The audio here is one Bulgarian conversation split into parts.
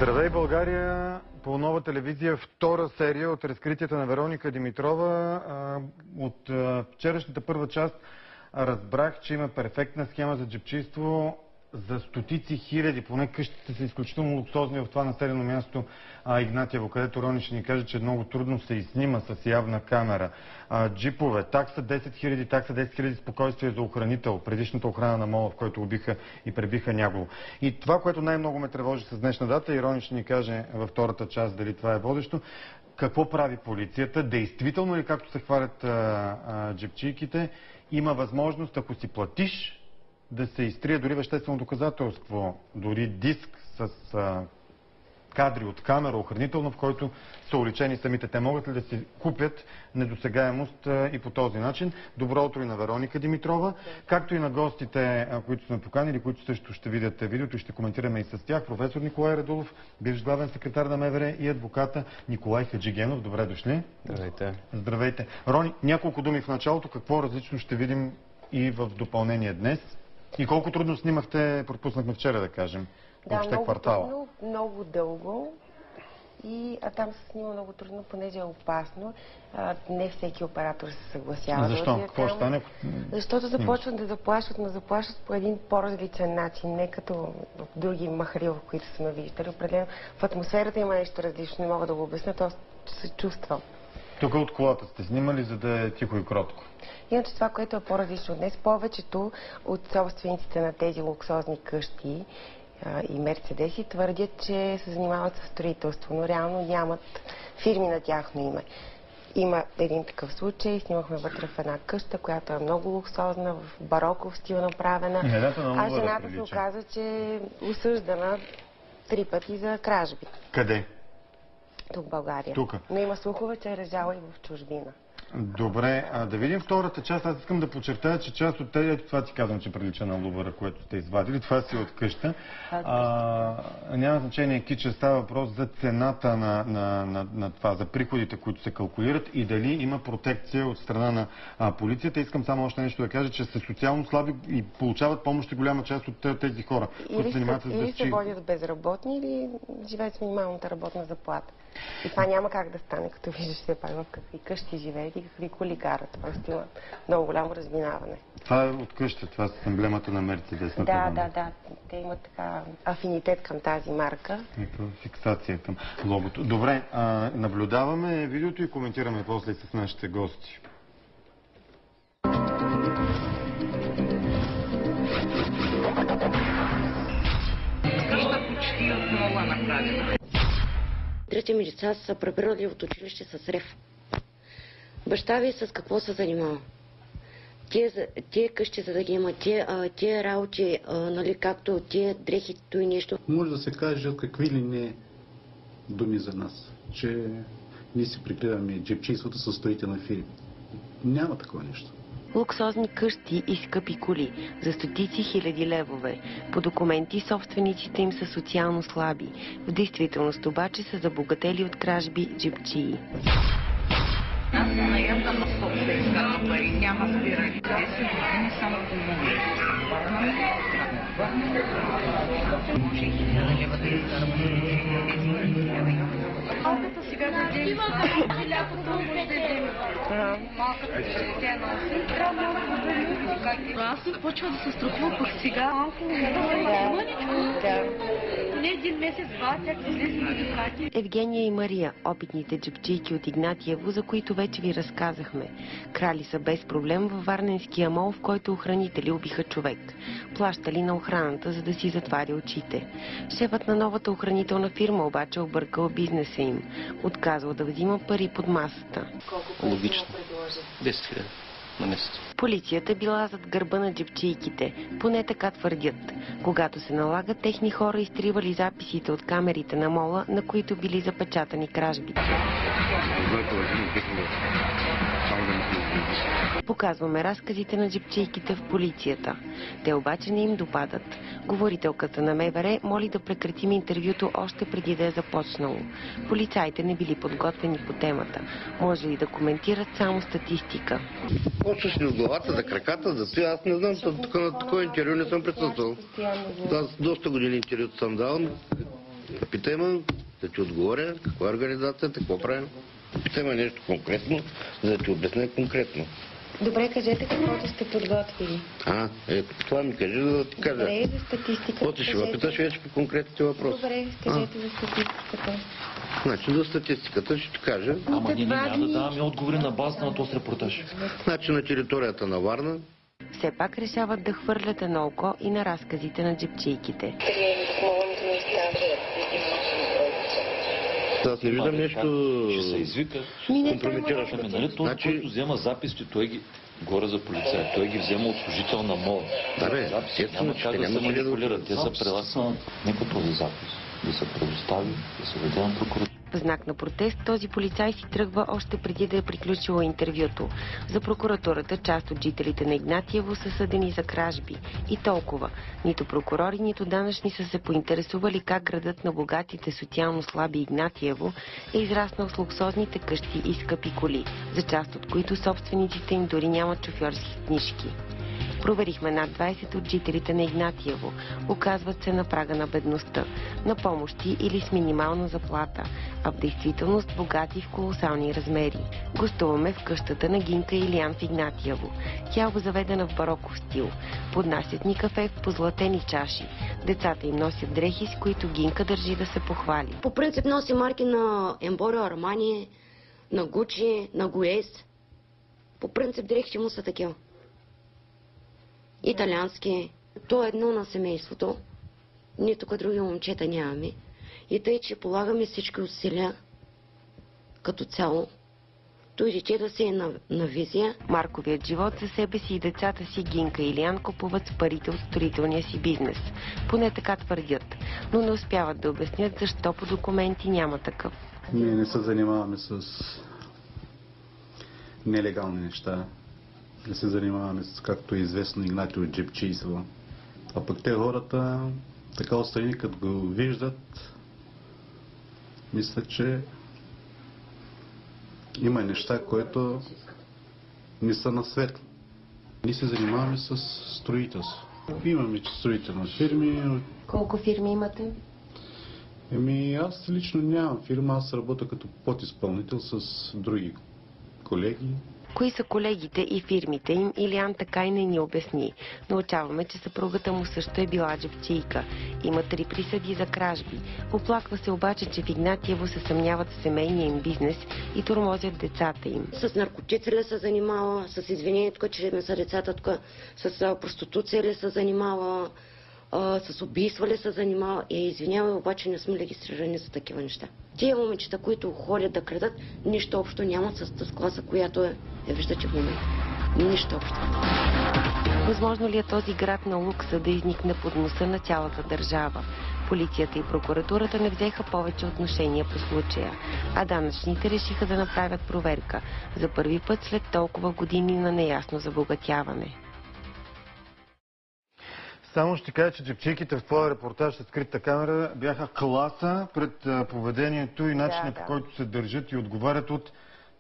Здравей, България! По Нова телевизия втора серия от разкритията на Вероника Димитрова. От вчерашната първа част разбрах, че има перфектна схема за джебчийство за стотици хиляди. Поне къщите са изключително луксозни в това населено място Игнатиево, където Рони ще ни каже, че много трудно се изснима с явна камера. Джипове, такса 10 000, такса 10 000 спокойствие за охранител, предишната охрана на мола, в който убиха и пребиха нягло. И това, което най-много ме тревожи с днешна дата, и Рони ще ни каже във втората част дали това е водещо, какво прави полицията, действително ли, както се хвалят джебчийките, има възможност, ако си платиш, да се изтрие дори веществено доказателство, дори диск с кадри от камера, охранително, в който са уличени самите. Те могат ли да си купят недосегаемост и по този начин? Добро утро и на Вероника Димитрова, както и на гостите, които сме поканили, които също ще видят видеото и ще коментираме и с тях. Професор Николай Радулов, бивш главен секретар на МВР, и адвоката Николай Хаджигенов. Добре дошли. Здравейте. Здравейте. Рони, няколко думи в началото. Какво различно ще видим и в допълнение днес? И колко трудно снимахте, пропуснахме вчера да кажем, въобще квартала? Трудно, много дълго. Там се снима много трудно, понеже е опасно. Не всеки оператор се съгласява. Защо? Какво ще стане? Защото започват да заплашват, но заплашват по един по-различен начин, не като в други махари, в които сме виждали. Определено в атмосферата има нещо различно, не мога да го обясня, то се чувства. Тук от колата сте снимали, за да е тихо и кротко. Иначе това, което е по-различно днес, повечето от собствениците на тези луксозни къщи и мерцедеси твърдят, че се занимават с строителство, но реално нямат фирми на тяхно име. Има един такъв случай, снимахме вътре в една къща, която е много луксозна, в бароков стил направена, а жената се оказа, че е осъждана 3 пъти за кражби. Къде? Тук в България. Тук. Но има слухове, че е лежала и в чужбина. Добре, да видим втората част. Аз искам да подчертая, че част от тези, това ти казвам, че прилича на лувъра, което сте извадили. Това си от къща. Няма значение, Кича, става въпрос за цената на това, за приходите, които се калкулират и дали има протекция от страна на полицията. Искам само още нещо да кажа, че са социално слаби и получават помощи голяма част от тези хора, които се занимават с или се водят безработни, или живеят с минималната работна заплата. И това няма как да стане, като виждаш все пак в какви къщи живеят и какви коли карат. Просто има много голямо разминаване. Това е от къща, това с емблемата на Мерцедес. Да. Те имат така афинитет към тази марка. Фиксация към логото. Добре, наблюдаваме видеото и коментираме после с нашите гости. Къща почти от нула направена. Трите ми деца са препирали от училище с рев. Баща ви с какво се занимава? Тия къщи, за да ги има, тия работи, нали, както тия дрехи, и нещо. Може да се каже какви ли не думи за нас, че ние си прикриваме джебчийството с стоите на фирми. Няма такова нещо. Луксозни къщи и скъпи коли за стотици хиляди левове. По документи собствениците им са социално слаби. В действителност обаче са забогатели от кражби джебчии. Аз се наемна на собственика на пари, няма спирали. 10 години само помогли. Може 1000 лева да изкарам. Малката сега да дели. Лятото може да дели. Малката ще носи. Аз се почва да се страхува пък сега. Малко не един месец, два, тя излезе да ги прати. Евгения и Мария, опитните джебчийки от Игнатиево, за които вече ви разказахме. Крали са без проблем във варненския мол, в който охранители убиха човек. Плащали на охраната, за да си затваря очите. Шефът на новата охранителна фирма обаче объркал бизнеса им. Отказал да взима пари под масата. Логично. 10 000 на месец. Полицията била зад гърба на джебчийките. Поне така твърдят. Когато се налага, техни хора изтривали записите от камерите на мола, на които били запечатани кражбите. Показваме разказите на джебчийките в полицията. Те обаче не им допадат. Говорителката на МВР моли да прекратим интервюто още преди да е започнало. Полицаите не били подготвени по темата. Може ли да коментират само статистика? Почваш ни от главата, за краката, за това. Аз не знам, тук на такова интервю не съм присъствал. Аз доста години интервюто съм дал. Питай ме, да ти отговоря, каква е организацията, какво правим. Питай ме нещо конкретно, за да ти обясня конкретно. Добре, кажете каквото сте подготвили. Това ми кажи, за да ти кажа. Добре, за статистиката. Какво ти ще ме питаш вече по конкретните въпроси? Добре, кажете за статистиката. Значи за статистиката ще ти кажа. Ама ние няма да даваме отговори на базата на този репортаж. Значи на територията на Варна. Все пак решават да хвърлят едно око и на разказите на джипчийките. Аз не виждам нещо Ще се извика. компрометиращо. Нали този, който взема записите, той ги горе за полицая. Той ги взема от служител на МОЛ. Да, бе, няма как да се манипулират. Те са преласнали. Нека този запис да се предостави, да се веде на прокуратура. В знак на протест този полицай си тръгва още преди да е приключило интервюто. За прокуратурата част от жителите на Игнатиево са съдени за кражби. И толкова. Нито прокурори, нито данъчни са се поинтересували как градът на богатите социално слаби Игнатиево е израснал с луксозните къщи и скъпи коли, за част от които собствениците им дори нямат шофьорски книжки. Проверихме над 20 от жителите на Игнатиево. Оказват се на прага на бедността, на помощи или с минимална заплата, а в действителност богати в колосални размери. Гостуваме в къщата на Гинка и Илиян в Игнатиево. Тя е обзаведена в бароков стил. Поднасят ни кафе в позлатени чаши. Децата им носят дрехи, с които Гинка държи да се похвали. По принцип носи марки на Емборио, Армани, на Гучи, на Гуес. По принцип дрехите му са такива. Италиански. То е едно на семейството. Ние тук други момчета нямаме. И тъй, че полагаме всички усилия като цяло. Той дете да се е на визия. Марковият живот за себе си и децата си Гинка и Илиян купуват с парите от строителния си бизнес. Поне така твърдят. Но не успяват да обяснят защо по документи няма такъв. Ние не се занимаваме с нелегални неща. Не се занимаваме с, както е известно, Игнатиево джипчийство. А пък те хората, така отстрани, като го виждат, мислят, че има неща, които не са на светло. Ние се занимаваме с строителство. Имаме строителни фирми. Колко фирми имате? Аз лично нямам фирма, аз работя като подизпълнител с други колеги. Кои са колегите и фирмите им, Илиян така и не ни обясни. Научаваме, че съпругата му също е била джебчийка. Има 3 присъди за кражби. Оплаква се обаче, че в Игнатиево се съмняват в семейния им бизнес и тормозят децата им. С наркотици ли се занимава, с извинението, че ме са децата тук, с проституция ли се занимава, с убийства ли се занимава. Извинявай, обаче не сме регистрирани за такива неща. Тия момичета, които ходят да крадат, нищо общо нямат с класа, която виждате в момента. Нищо общо. Възможно ли е този град на лукса да изникне под носа на цялата държава? Полицията и прокуратурата не взеха повече отношения по случая, а данъчните решиха да направят проверка за първи път след толкова години на неясно забогатяване. Само ще кажа, че джипчийките в твоя репортаж с скрита камера бяха класа пред поведението и начина, по който се държат и отговарят от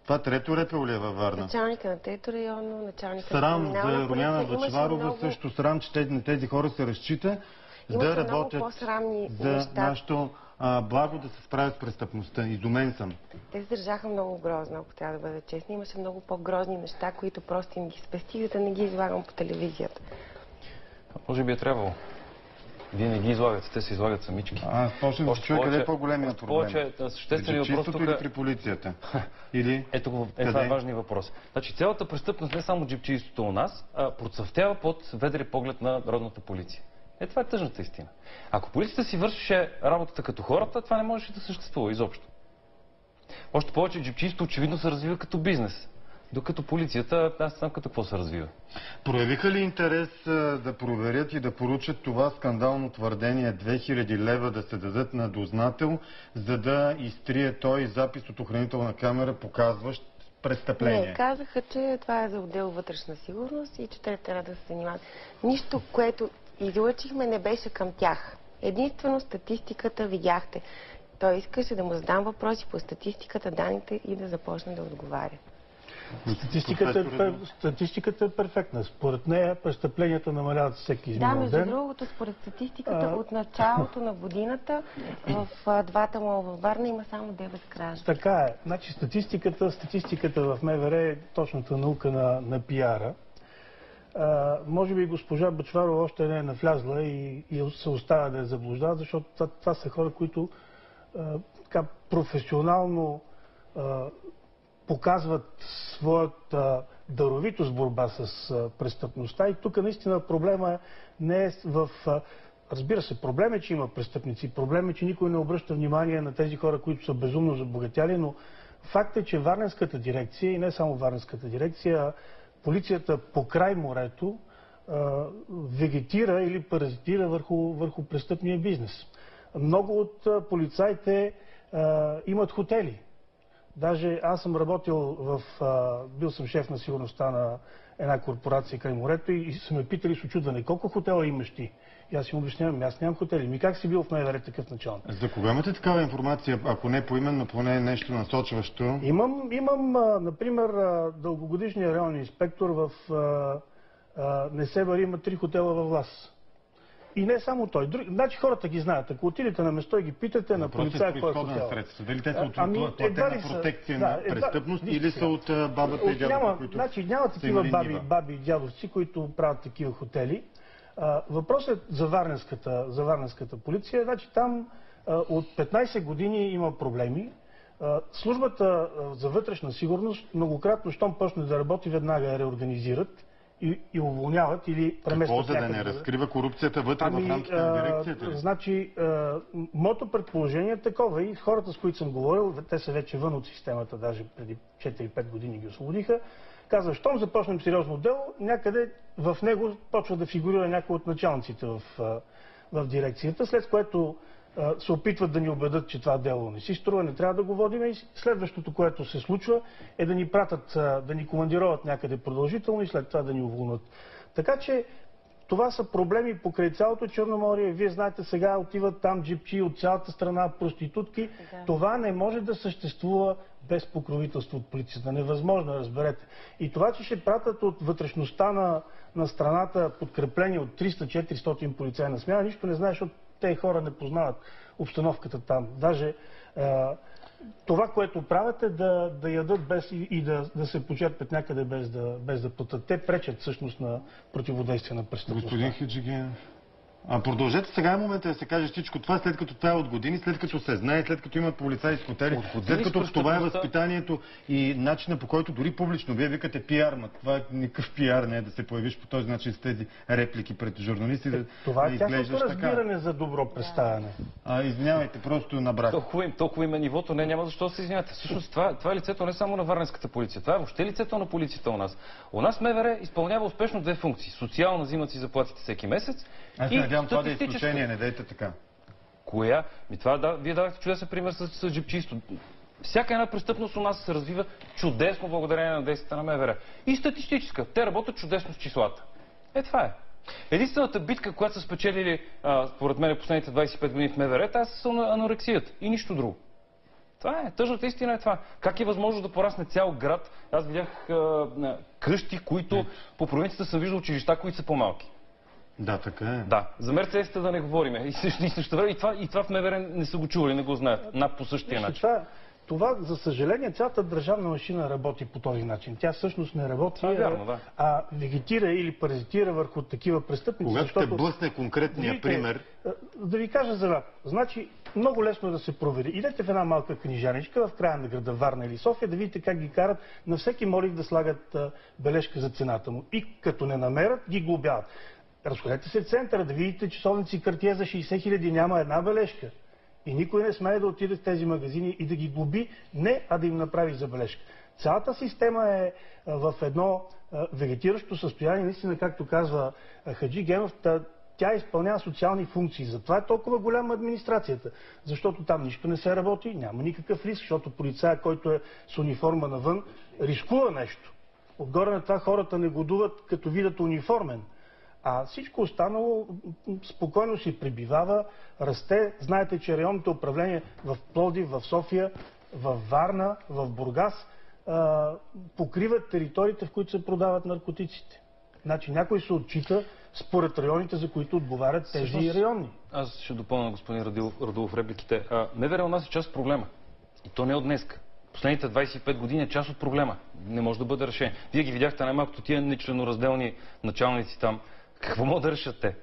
това трето РПУ ли е във Варна? Началника на трето районно, началника срам на криминална за Румяна полиция. Бъчварова, много... също срам, че на тези хора се разчита да работят за нашето благо, да се справят с престъпността. Изумен съм. Те се държаха много грозно, ако трябва да бъда честна. Имаше много по-грозни неща, които просто им ги спестих, да не ги излагам по телевизията. Може би е трябвало. Вие не ги излагате, те се излагат самички. Почнем да се чуя къде е по-големия проблем. Същественият въпрос тук или при полицията? Или... Ето, това е важният въпрос. Значи, цялата престъпност, не само джипчийството у нас, процъфтява под ведри поглед на народната полиция. Това е тъжната истина. Ако полицията си вършеше работата като хората, това не можеше да съществува изобщо. Още повече джипчийството очевидно се развива като бизнес. Докато полицията, аз не знам като какво се развива. Проявиха ли интерес да проверят и да поручат това скандално твърдение 2000 лева да се дадат на дознател, за да изтрие той запис от охранителна камера, показващ престъпление? Не, казаха, че това е за отдел вътрешна сигурност и че те трябва да се занимават. Нищо, което излъчихме, не беше към тях. Единствено статистиката видяхте. Той искаше да му задам въпроси по статистиката, данните и да започне да отговаря. Статистиката е перфектна. Според нея престъпленията намаляват всеки изминал ден. Да, между другото, според статистиката от началото на годината в двата му във Варна има само 9 кражби. Така е. Значи статистиката в МВР е точната наука на пиара. Може би госпожа Бъчварова още не е навлязла и се оставя да я заблуждават, защото това са хора, които професионално показват своята даровитост в борба с престъпността. И тук наистина проблема не е в... Разбира се, проблем е, че има престъпници. Проблем е, че никой не обръща внимание на тези хора, които са безумно забогатяли, но факт е, че Варненската дирекция, и не само Варненската дирекция, полицията по край морето вегетира или паразитира върху престъпния бизнес. Много от полицаите имат хотели. Даже аз съм работил бил съм шеф на сигурността на една корпорация край морето и са ме питали с очудване, колко хотела имаш ти? И аз им обяснявам, аз нямам хотели. Как си бил в МВР такъв началник? За кога имате такава информация, ако не поименно, поне нещо насочващо? Имам, например, дългогодишния районен инспектор в Несебър има 3 хотела във Влас. И не само той. Значи хората ги знаят. Ако отидете на место и ги питате на полицая кой е хотел. Дали те са от платена протекция на престъпност или са от бабата и дядовци, които... Значи няма такива баби и дядовци, които правят такива хотели. Въпросът е за Варненската полиция. Значи там от 15 години има проблеми. Службата за вътрешна сигурност многократно, щом почне да работи, веднага я реорганизират и уволняват или преместват някъде. Какво, за да не разкрива корупцията вътре в рамките на дирекцията? Значи, моето предположение е такова и хората, с които съм говорил, те са вече вън от системата, даже преди 4-5 години ги освободиха, казва, щом започнем сериозно дело, някъде в него почва да фигурира някой от началниците в дирекцията, след което се опитват да ни убедят, че това дело не си струва, не трябва да го водим и следващото, което се случва, е да ни пратят, да ни командироват някъде продължително и след това да ни уволнат. Така че това са проблеми покрай цялото Черноморие. Вие знаете, сега отиват там джипчи от цялата страна, проститутки. Да. Това не може да съществува без покровителство от полицията. Невъзможно, разберете. И това, че ще пратят от вътрешността на страната подкрепление от 300-400 полицаи на смяна, нищо не знаеш, защото те хора не познават обстановката там. Даже това, което правят е да ядат без и да се почерпят някъде без да платят. Те пречат всъщност на противодействие на престъпността. Господин Хаджигенов, продължете сега момента да се каже всичко това, след като това е от години, след като се знае, след като имат полицаи с хотели, след като това е възпитанието и начина, по който дори публично вие викате пиар, но това е никакъв пиар, не е да се появиш по този начин с тези реплики пред журналисти. Това е тяхното разбиране за добро представяне. Извинявайте, просто набрах. Толкова има нивото, няма защо да се извинявате. Всъщност това е лицето не само на Варненската полиция, това е въобще лицето на полицията у нас. У нас МВР изпълнява успешно 2 функции. Социална, взимат си заплатите всеки месец. Аз надявам това да е изключение, не дайте така. Коя? Вие дадахте чудесен пример с джипчийство. Всяка една престъпност у нас се развива чудесно благодарение на действията на МВР. И статистическа. Те работят чудесно с числата. Това е. Единствената битка, която са спечелили, според мен, последните 25 години в МВР, тази са на анорексията. И нищо друго. Това е. Тъжната истина е това. Как е възможно да порасне цял град? Аз видях къщи, които по провинцията съм виждал училища, които са по-малки. Да, така е. Да, за мерцедесите да не говорим. И това в МВР не са го чували, не го знаят. По същия начин. Това, за съжаление, цялата държавна машина работи по този начин. Тя всъщност не работи, а вегетира или паразитира върху такива престъпници. Когато те блъсне конкретния пример... Да ви кажа за това. Значи, много лесно е да се провери. Идете в една малка книжаничка в края на града Варна или София, да видите как ги карат. На всеки молив да слагат бележка за цената му. И като не намерят, ги глобяват. Разходете се в центъра, да видите часовници Картие за 60 000 няма една бележка. И никой не смее да отиде в тези магазини и да ги глоби, не, а да им направи забележка. Цялата система е в едно вегетиращо състояние, наистина, както казва Хаджигенов, тя изпълнява социални функции. Затова е толкова голяма администрацията. Защото там нищо не се работи, няма никакъв риск, защото полицая, който е с униформа навън, рискува нещо. Отгоре на това хората негодуват, като видят униформен. А всичко останало спокойно си пребивава, расте. Знаете, че районното управление в Пловдив, в София, в Варна, в Бургас покриват териториите, в които се продават наркотиците. Значи някой се отчита според районите, за които отговарят тези райони. Аз ще допълня, господин Радулов, репликите. МВР у нас е част от проблема. И то не е от днеска. Последните 25 години е част от проблема. Не може да бъде решен. Вие ги видяхте най-малкото тия нечленоразделни началници там. Какво могат да решат те?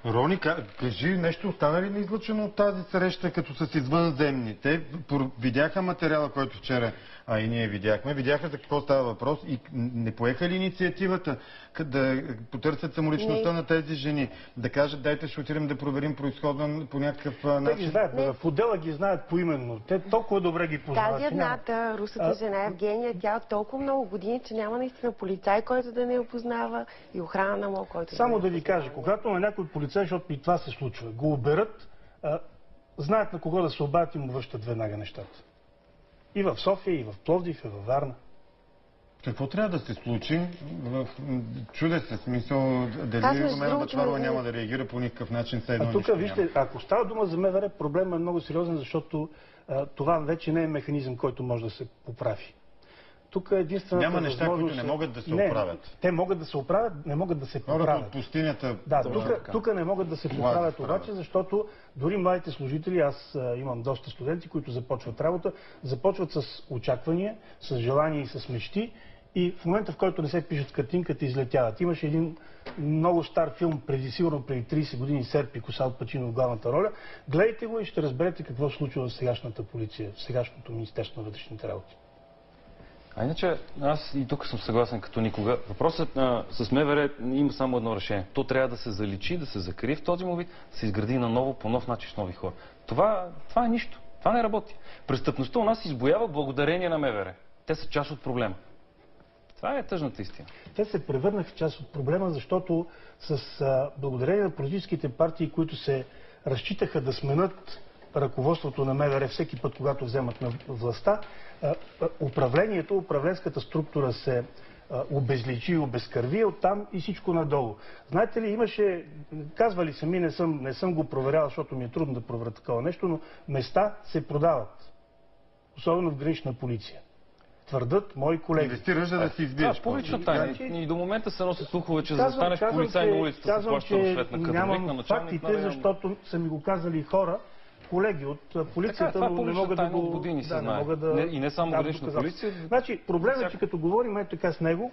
Рони, кажи нещо остана ли неизлъчено от тази среща, като с извънземни? Те видяха материала, който вчера и ние видяхме. Видяха за какво става въпрос и не поеха ли инициативата да потърсят самоличността на тези жени? Да кажат, дайте ще отидем да проверим произхода по някакъв начин? Те ги знаят, в отдела ги знаят поименно. Те толкова добре ги познават. Тази едната, русата жена Евгения, тя от толкова много години, че няма наистина полицай, който да не я опознава и охрана на МО, който само да ви кажа, когато на някой полицай, защото и това се случва, го оберат, знаят на кого да се обадят и му връщат веднага нещата. И в София, и в Пловдив, и във Варна. Какво трябва да се случи? Чудя се, смисъл, дали Румена Бъчварова няма да реагира по никакъв начин, все едно тук, вижте, ако става дума за МВР, проблемът е много сериозен, защото това вече не е механизъм, който може да се поправи. Тук единствената няма неща, които не могат да се оправят. Те могат да се оправят, не могат да се поправят. Хората от пустинята... Да, тук не могат да се поправят обаче, защото дори младите служители, аз имам доста студенти, които започват работа, започват с очаквания, с желания и с мечти и в момента, в който не се пишат картинката, излетяват. Имаше един много стар филм, сигурно преди 30 години, Серпико, с Ал Пачино в главната роля. Гледайте го и ще разберете какво се случва в сегашната полиция, в сегашното Министерство на вътрешните работи. А иначе, аз и тук съм съгласен като никога. Въпросът с МВР има само едно решение. То трябва да се заличи, да се закрие в този му вид, да се изгради наново, по нов начин с нови хора. Това е нищо. Това не работи. Престъпността у нас избоява благодарение на МВР. Те са част от проблема. Това е тъжната истина. Те се превърнаха в част от проблема, защото с благодарение на политическите партии, които се разчитаха да сменят ръководството на МВР всеки път, когато вземат на властта, управлението, управленската структура се обезличи и обезкърви, оттам и всичко надолу. Знаете ли, имаше, казвали сами, не съм го проверял, защото ми е трудно да проверя такова нещо, но места се продават. Особено в гранична полиция. Твърдат мои колеги. Инвестираш, за да си избиеш. Публична тайна. И до момента се носят слухове, че за да станеш полицай на улицата се плаща рушвет на кадровик, на началник. Фактите, защото са ми го казали хора, колеги от полицията, но не могат да го... И не само гранична полиция. Значи, проблемът е, че като говорим така с него,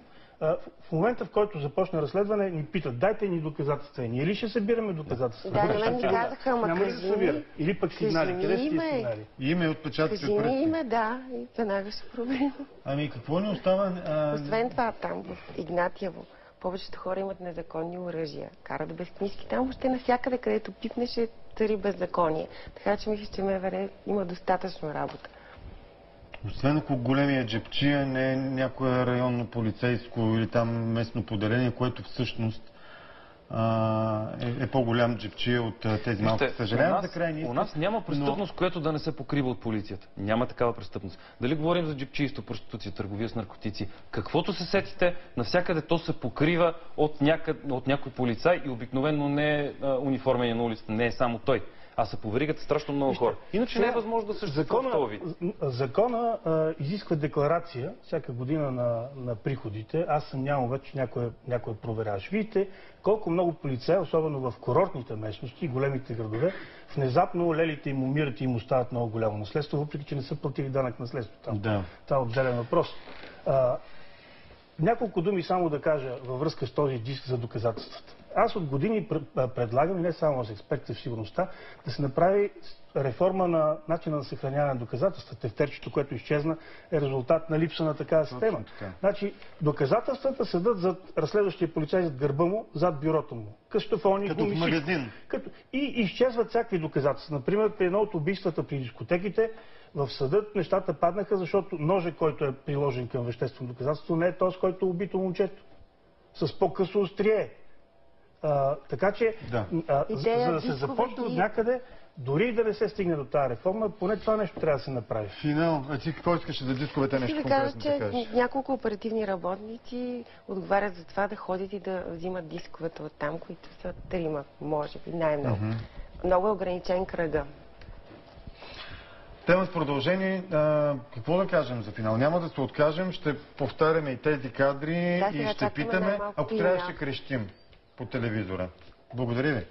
в момента, в който започне разследване, ни питат, дайте ни доказателства. Ние ли ще събираме доказателства? Да, на мен ми казаха, ама няма ли да събира? Или пък сигнали. Къде са тия сигнали? Име и отпечатъци от пръсти. Име, да. И веднага ще проверим. Ами какво ни остава? Освен това, там в Игнатиево, повечето хора имат незаконни оръжия. Карат без книжки. Там въобще навсякъде, където пипнеш, е цари беззаконие. Така че мисля, че МВР има достатъчно работа. Освен ако големия джепчия не е някое районно полицейско или там местно поделение, което всъщност е по-голям джепчия от тези малки. Съжалявам за крайни. У нас няма престъпност, която да не се покрива от полицията. Няма такава престъпност. Дали говорим за джепчийство, проституция, търговия с наркотици, каквото се сетите, навсякъде то се покрива от някой полицай и обикновено не е униформен на улицата, не е само той. А са по веригата страшно много хора. Иначе не е възможно да съществува в този вид. Закона изисква декларация всяка година на приходите. Аз съм нямал вече някой проверяваш. Видите колко много полицаи, особено в курортните местности и големите градове, внезапно лелите им умират и им остават много голямо наследство, въпреки че не са платили данък наследство там. Да. Това е отделен въпрос. Няколко думи само да кажа във връзка с този диск за доказателствата. Аз от години предлагам, и не само с експерти в сигурността, да се направи реформа на начина на съхраняване на доказателствата. Тефтерчето, което изчезна, е резултат на липса на такава система. Значи, доказателствата седат зад разследващия полицай зад гърба му, зад бюрото му. Къщафони, като в магазин. И изчезват всякакви доказателства. Например, при едно от убийствата при дискотеките, в съдът нещата паднаха, защото ножа, който е приложен към веществено доказателство, не е този, който е убито момчето. С по-късо острие. Така че, за да се започне от някъде, дори да не се стигне до тази реформа, поне това нещо трябва да се направи. Финал, а ти какво искаш за дисковете нещо конкретно да кажеш? Няколко оперативни работници отговарят за това да ходят и да взимат дисковете от там, които са 3, може би най-много. Много е ограничен кръга. Тема с продължение. Какво да кажем за финал? Няма да се откажем, ще повтаряме и тези кадри и ще питаме, ако трябва ще крещим по телевизора. Благодаря ви.